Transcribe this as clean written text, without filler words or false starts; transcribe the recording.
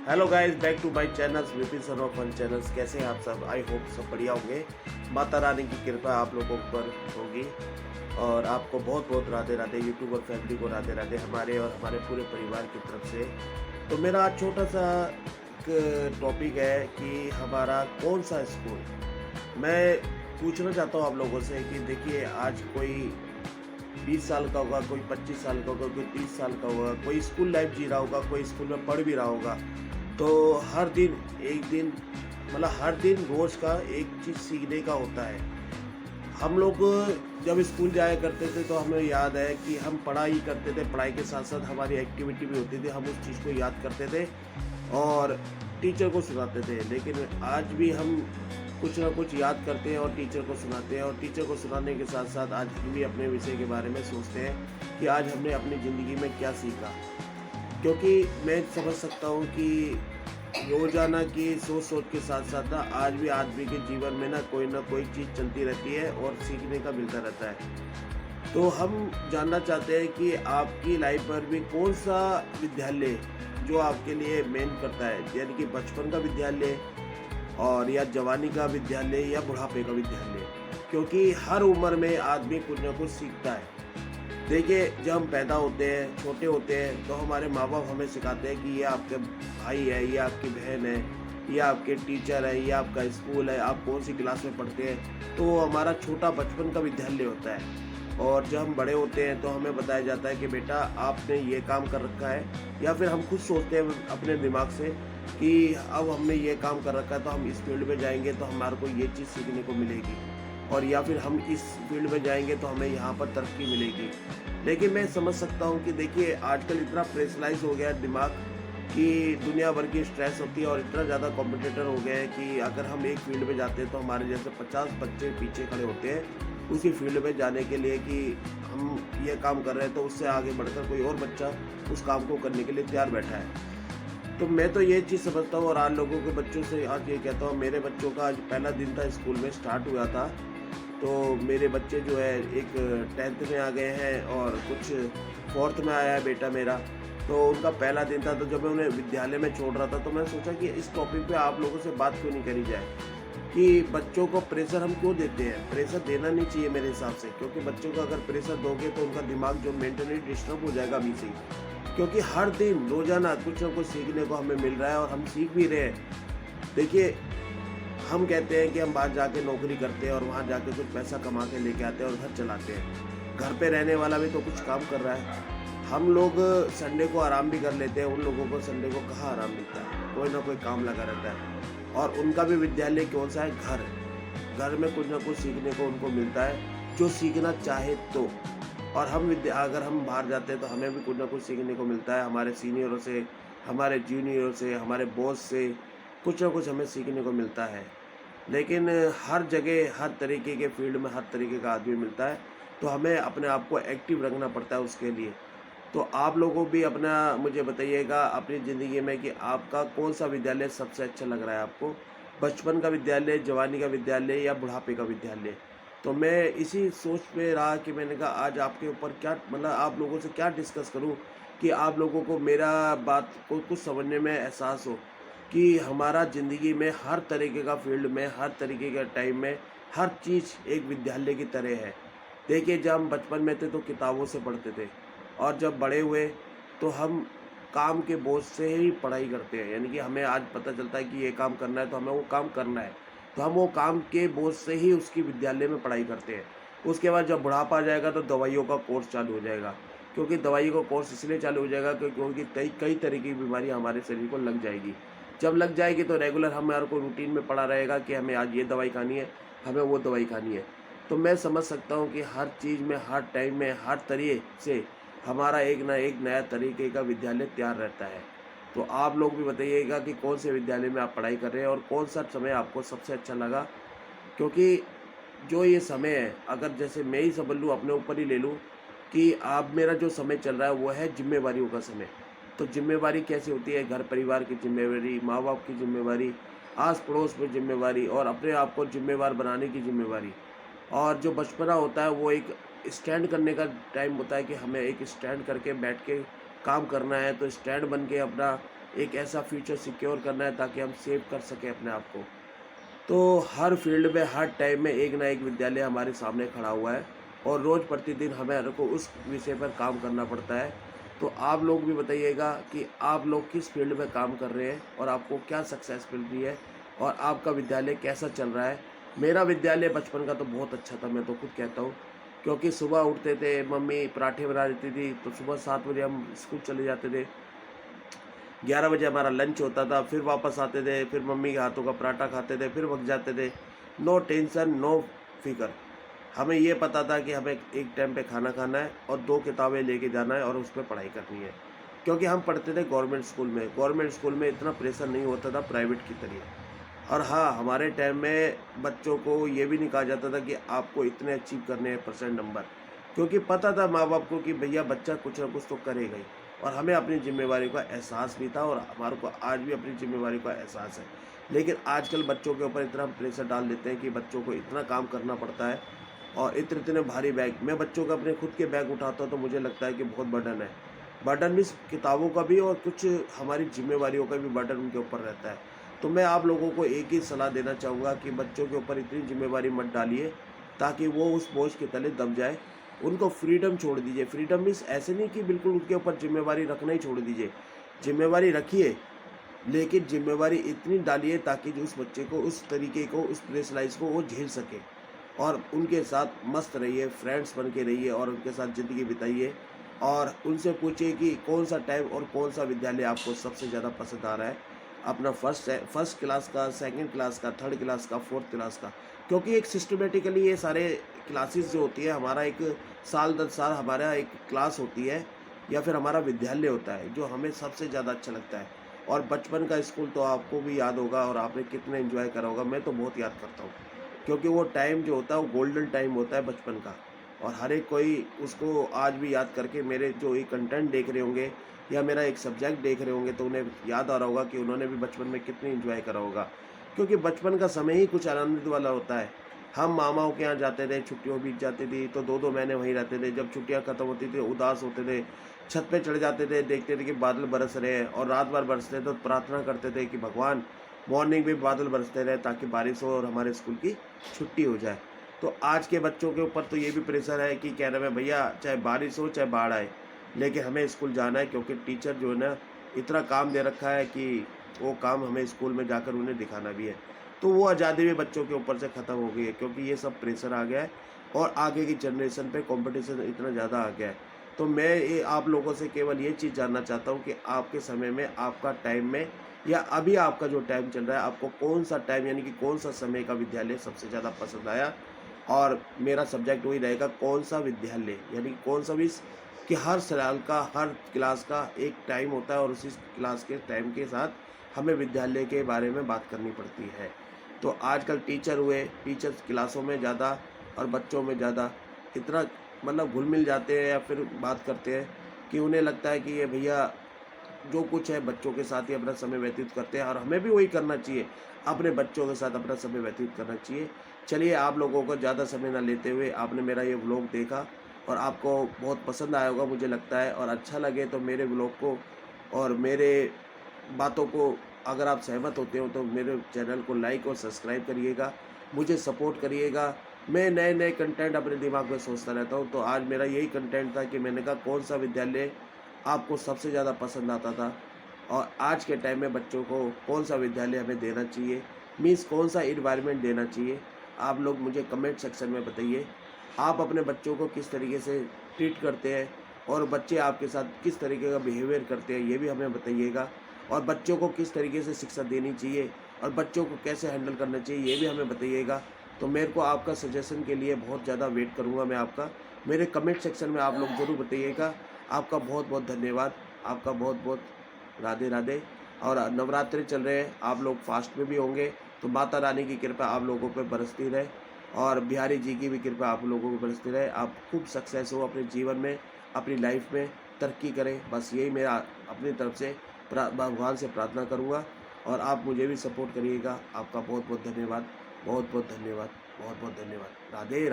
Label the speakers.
Speaker 1: Hello guys, back to my channels Vipin Sharma fun channels. कैसे हैं आप सब? आई होप सब बढ़िया होंगे। माता रानी की कृपा आप लोगों पर होगी और आपको बहुत बहुत राधे राधे। यूट्यूब और फैमिली को राधे राधे हमारे और हमारे पूरे परिवार की तरफ से। तो मेरा आज छोटा सा एक टॉपिक है कि हमारा कौन सा स्कूल। मैं पूछना चाहता हूँ आप लोगों से कि देखिए, आज कोई 20 साल का होगा, कोई 25 साल का होगा, कोई 30 साल का होगा, कोई स्कूल लाइफ जी रहा होगा, कोई स्कूल में पढ़ भी रहा होगा। तो हर दिन एक दिन, मतलब हर दिन रोज का एक चीज़ सीखने का होता है। हम लोग जब स्कूल जाया करते थे तो हमें याद है कि हम पढ़ाई करते थे, पढ़ाई के साथ साथ हमारी एक्टिविटी भी होती थी, हम उस चीज़ को याद करते थे और टीचर को सुनाते थे। लेकिन आज भी हम कुछ ना कुछ याद करते हैं और टीचर को सुनाते हैं, और टीचर को सुनाने के साथ साथ आज हम भी अपने विषय के बारे में सोचते हैं कि आज हमने अपनी ज़िंदगी में क्या सीखा। क्योंकि मैं समझ सकता हूँ कि रोजाना की सोच सोच के साथ साथ ना आज भी आदमी के जीवन में ना कोई चीज़ चलती रहती है और सीखने का मिलता रहता है। तो हम जानना चाहते हैं कि आपकी लाइफ पर भी कौन सा विद्यालय जो आपके लिए मेन करता है, यानी कि बचपन का विद्यालय और या जवानी का विद्यालय या बुढ़ापे का विद्यालय। क्योंकि हर उम्र में आदमी कुछ ना कुछ सीखता है। देखिए, जब हम पैदा होते हैं, छोटे होते हैं, तो हमारे माँ बाप हमें सिखाते हैं कि ये आपके भाई है, ये आपकी बहन है, ये आपके टीचर है, ये आपका स्कूल है, आप कौन सी क्लास में पढ़ते हैं। तो वो हमारा छोटा बचपन का विद्यालय होता है। और जब हम बड़े होते हैं तो हमें बताया जाता है कि बेटा आपने ये काम कर रखा है, या फिर हम खुद सोचते हैं अपने दिमाग से कि अब हमने ये काम कर रखा है तो हम इस फील्ड में जाएंगे तो हमारे को ये चीज़ सीखने को मिलेगी, और या फिर हम इस फील्ड में जाएंगे तो हमें यहाँ पर तरक्की मिलेगी। लेकिन मैं समझ सकता हूँ कि देखिए, आजकल इतना प्रेशराइज हो गया है दिमाग कि दुनिया भर की स्ट्रेस होती है और इतना ज़्यादा कॉम्पिटिटर हो गया है कि अगर हम एक फील्ड में जाते हैं तो हमारे जैसे 50 बच्चे पीछे खड़े होते हैं उसी फील्ड में जाने के लिए कि हम ये काम कर रहे हैं, तो उससे आगे बढ़कर कोई और बच्चा उस काम को करने के लिए तैयार बैठा है। तो मैं तो ये चीज़ समझता हूँ और आज लोगों के बच्चों से आज ये कहता हूँ, मेरे बच्चों का आज पहला दिन था, स्कूल में स्टार्ट हुआ था। तो मेरे बच्चे जो है एक 10th में आ गए हैं और कुछ 4th में आया है बेटा मेरा। तो उनका पहला दिन था, तो जब मैं उन्हें विद्यालय में छोड़ रहा था तो मैं सोचा कि इस टॉपिक पे आप लोगों से बात क्यों नहीं करी जाए कि बच्चों को प्रेशर हम क्यों देते हैं। प्रेशर देना नहीं चाहिए मेरे हिसाब से, क्योंकि बच्चों को अगर प्रेशर दोगे तो उनका दिमाग जो मेंटली डिस्टर्ब हो जाएगा अभी से ही। क्योंकि हर दिन रोजाना कुछ ना कुछ सीखने को हमें मिल रहा है और हम सीख भी रहे हैं। देखिए, हम कहते हैं कि हम बाहर जाके नौकरी करते हैं और वहाँ जाके कुछ पैसा कमा के लेके आते हैं और घर चलाते हैं। घर पे रहने वाला भी तो कुछ काम कर रहा है। हम लोग संडे को आराम भी कर लेते हैं, उन लोगों को संडे को कहाँ आराम मिलता है, कोई ना कोई काम लगा रहता है। और उनका भी विद्यालय कौन सा है? घर। घर में कुछ ना कुछ सीखने को उनको मिलता है, जो सीखना चाहे तो। और अगर हम बाहर जाते हैं तो हमें भी कुछ ना कुछ सीखने को मिलता है, हमारे सीनियरों से, हमारे जूनियरों से, हमारे बॉस से कुछ ना कुछ हमें सीखने को मिलता है। लेकिन हर जगह हर तरीके के फील्ड में हर तरीके का आदमी मिलता है, तो हमें अपने आप को एक्टिव रखना पड़ता है उसके लिए। तो आप लोगों भी अपना मुझे बताइएगा अपनी ज़िंदगी में कि आपका कौन सा विद्यालय सबसे अच्छा लग रहा है आपको? बचपन का विद्यालय, जवानी का विद्यालय या बुढ़ापे का विद्यालय? तो मैं इसी सोच में रहा कि मैंने कहा आज आपके ऊपर क्या, मतलब आप लोगों से क्या डिस्कस करूं कि आप लोगों को मेरा बात को कुछ समझने में एहसास हो कि हमारा ज़िंदगी में हर तरीके का फील्ड में, हर तरीके का टाइम में, हर चीज़ एक विद्यालय की तरह है। देखिए, जब हम बचपन में थे तो किताबों से पढ़ते थे, और जब बड़े हुए तो हम काम के बोझ से ही पढ़ाई करते हैं। यानी कि हमें आज पता चलता है कि ये काम करना है तो हमें वो काम करना है, तो हम वो काम के बोझ से ही उसकी विद्यालय में पढ़ाई करते हैं। उसके बाद जब बुढ़ापा आ जाएगा तो दवाइयों का कोर्स चालू हो जाएगा। क्योंकि दवाई का कोर्स इसलिए चालू हो जाएगा क्योंकि कई कई तरह की बीमारी हमारे शरीर को लग जाएगी। जब लग जाएगी तो रेगुलर हमारे को रूटीन में पड़ा रहेगा कि हमें आज ये दवाई खानी है, हमें वो दवाई खानी है। तो मैं समझ सकता हूँ कि हर चीज़ में, हर टाइम में, हर तरीके से हमारा एक ना एक नया तरीके का विद्यालय तैयार रहता है। तो आप लोग भी बताइएगा कि कौन से विद्यालय में आप पढ़ाई कर रहे हैं और कौन सा समय आपको सबसे अच्छा लगा। क्योंकि जो ये समय है, अगर जैसे मैं ही समझ लूँ, अपने ऊपर ही ले लूँ कि अब मेरा जो समय चल रहा है वो है जिम्मेवारियों का समय। तो जिम्मेवारी कैसे होती है? घर परिवार की जिम्मेवारी, माँ बाप की जिम्मेवारी, आस पड़ोस में जिम्मेवारी और अपने आप को जिम्मेवार बनाने की जिम्मेवारी। और जो बचपना होता है वो एक स्टैंड करने का टाइम होता है कि हमें एक स्टैंड करके बैठ के काम करना है। तो स्टैंड बन के अपना एक ऐसा फ्यूचर सिक्योर करना है ताकि हम सेव कर सकें अपने आप को। तो हर फील्ड में, हर टाइम में एक ना एक विद्यालय हमारे सामने खड़ा हुआ है और रोज़ प्रतिदिन हमें को उस विषय पर काम करना पड़ता है। तो आप लोग भी बताइएगा कि आप लोग किस फील्ड में काम कर रहे हैं और आपको क्या सक्सेस मिल रही है और आपका विद्यालय कैसा चल रहा है। मेरा विद्यालय बचपन का तो बहुत अच्छा था, मैं तो खुद कहता हूँ, क्योंकि सुबह उठते थे, मम्मी पराठे बना देती थी, तो सुबह 7 बजे हम स्कूल चले जाते थे। 11 बजे हमारा लंच होता था, फिर वापस आते थे, फिर मम्मी के हाथों का पराठा खाते थे, फिर भाग जाते थे। नो टेंशन, नो फ़िक्र। हमें ये पता था कि हमें एक टाइम पे खाना खाना है और 2 किताबें लेके जाना है और उस पे पढ़ाई करनी है। क्योंकि हम पढ़ते थे गवर्नमेंट स्कूल में। गवर्नमेंट स्कूल में इतना प्रेशर नहीं होता था प्राइवेट की तरह। और हाँ, हमारे टाइम में बच्चों को ये भी नहीं कहा जाता था कि आपको इतने अचीव करने हैं परसेंट नंबर। क्योंकि पता था माँ-बाप को कि भैया बच्चा कुछ ना कुछ तो करेगा ही। और हमें अपनी ज़िम्मेवारी का एहसास भी था और हमारे को आज भी अपनी ज़िम्मेवारी का एहसास है। लेकिन आजकल बच्चों के ऊपर इतना प्रेशर डाल देते हैं कि बच्चों को इतना काम करना पड़ता है और इतने-इतने भारी बैग, मैं बच्चों का अपने खुद के बैग उठाता हूँ तो मुझे लगता है कि बहुत बर्डन है। बर्डन मीन्स किताबों का भी और कुछ हमारी ज़िम्मेवारियों का भी बर्डन उनके ऊपर रहता है। तो मैं आप लोगों को एक ही सलाह देना चाहूँगा कि बच्चों के ऊपर इतनी ज़िम्मेवारी मत डालिए, ताकि वो उस बोझ के तले दब जाए। उनको फ्रीडम छोड़ दीजिए। फ्रीडम मीन्स ऐसे नहीं कि बिल्कुल उनके ऊपर ज़िम्मेवारी रखना ही छोड़ दीजिए। ज़िम्मेवारी रखिए, लेकिन ज़िम्मेवारी इतनी डालिए ताकि जो उस बच्चे को उस तरीके को, उस प्रेशराइज़ को वो झेल सके और उनके साथ मस्त रहिए, फ्रेंड्स बन के रहिए और उनके साथ ज़िंदगी बिताइए और उनसे पूछिए कि कौन-सा टाइम और कौन-सा विद्यालय आपको सबसे ज़्यादा पसंद आ रहा है। अपना फर्स्ट क्लास का, सेकंड क्लास का, थर्ड क्लास का, फोर्थ क्लास का। क्योंकि एक सिस्टमैटिकली ये सारे क्लासेस जो होती है, हमारा एक साल दर साल हमारा एक क्लास होती है या फिर हमारा विद्यालय होता है, जो हमें सबसे ज़्यादा अच्छा लगता है। और बचपन का स्कूल तो आपको भी याद होगा और आपने कितना एन्जॉय करा होगा, मैं तो बहुत याद करता हूँ। क्योंकि वो टाइम जो होता है वो गोल्डन टाइम होता है बचपन का और हर एक कोई उसको आज भी याद करके मेरे जो ये कंटेंट देख रहे होंगे या मेरा एक सब्जेक्ट देख रहे होंगे तो उन्हें याद आ रहा होगा कि उन्होंने भी बचपन में कितनी एंजॉय करा होगा। क्योंकि बचपन का समय ही कुछ आनंदित वाला होता है। हम मामाओं के यहाँ जाते थे, छुट्टियों बीत जाती थी तो 2-2 महीने वहीं रहते थे। जब छुट्टियाँ खत्म होती थी उदास होते थे, छत पे चढ़ जाते थे, देखते थे कि बादल बरस रहे हैं और रात भर बरसते तो प्रार्थना करते थे कि भगवान मॉर्निंग में बादल बरसते रहे ताकि बारिश हो और हमारे स्कूल की छुट्टी हो जाए। तो आज के बच्चों के ऊपर तो ये भी प्रेशर है कि क्या नाम है भैया, चाहे बारिश हो चाहे बाढ़ आए, लेकिन हमें स्कूल जाना है क्योंकि टीचर जो है ना इतना काम दे रखा है कि वो काम हमें स्कूल में जाकर उन्हें दिखाना भी है। तो वो आज़ादी भी बच्चों के ऊपर से ख़त्म हो गई है क्योंकि ये सब प्रेशर आ गया है और आगे की जनरेशन पे कंपटीशन इतना ज़्यादा आ गया है। तो मैं ये आप लोगों से केवल ये चीज़ जानना चाहता हूँ कि आपके समय में, आपका टाइम में या अभी आपका जो टाइम चल रहा है, आपको कौन-सा टाइम यानी कि कौन-सा समय का विद्यालय सबसे ज़्यादा पसंद आया? और मेरा सब्जेक्ट वही रहेगा कौन-सा विद्यालय, यानी कौन-सा भी कि हर साल का, हर क्लास का एक टाइम होता है और उसी क्लास के टाइम के साथ हमें विद्यालय के बारे में बात करनी पड़ती है। तो आजकल टीचर हुए, टीचर्स क्लासों में ज़्यादा और बच्चों में ज़्यादा इतना मतलब घुल-मिल जाते हैं या फिर बात करते हैं कि उन्हें लगता है कि ये भैया जो कुछ है बच्चों के साथ ही अपना समय व्यतीत करते हैं और हमें भी वही करना चाहिए, अपने बच्चों के साथ अपना समय व्यतीत करना चाहिए। चलिए, आप लोगों को ज़्यादा समय ना लेते हुए आपने मेरा ये व्लॉग देखा और आपको बहुत पसंद आया होगा मुझे लगता है और अच्छा लगे तो मेरे व्लॉग को और मेरे बातों को अगर आप सहमत होते हो तो मेरे चैनल को लाइक और सब्सक्राइब करिएगा, मुझे सपोर्ट करिएगा। मैं नए-नए कंटेंट अपने दिमाग में सोचता रहता हूँ, तो आज मेरा यही कंटेंट था कि मैंने कहा कौन-सा विद्यालय आपको सबसे ज़्यादा पसंद आता था और आज के टाइम में बच्चों को कौन-सा विद्यालय हमें देना चाहिए, मीन्स कौन-सा एनवायरनमेंट देना चाहिए। आप लोग मुझे कमेंट सेक्शन में बताइए। आप अपने बच्चों को किस तरीके से ट्रीट करते हैं और बच्चे आपके साथ किस तरीके का बिहेवियर करते हैं, ये भी हमें बताइएगा। और बच्चों को किस तरीके से शिक्षा देनी चाहिए और बच्चों को कैसे हैंडल करना चाहिए, ये भी हमें बताइएगा। तो मेरे को आपका सजेशन के लिए बहुत ज़्यादा वेट करूँगा मैं आपका। मेरे कमेंट सेक्शन में आप लोग ज़रूर बताइएगा। आपका बहुत-बहुत धन्यवाद। आपका बहुत-बहुत राधे राधे। और नवरात्रि चल रहे हैं, आप लोग फास्ट में भी होंगे, तो माता रानी की कृपा आप लोगों पे बरसती रहे और बिहारी जी की भी कृपा आप लोगों पे बरसती रहे। आप खूब सक्सेस हो अपने जीवन में, अपनी लाइफ में तरक्की करें। बस यही मेरा अपनी तरफ से भगवान से प्रार्थना करूँगा और आप मुझे भी सपोर्ट करिएगा। आपका बहुत-बहुत धन्यवाद। बहुत-बहुत धन्यवाद। बहुत-बहुत धन्यवाद। राधे राधे।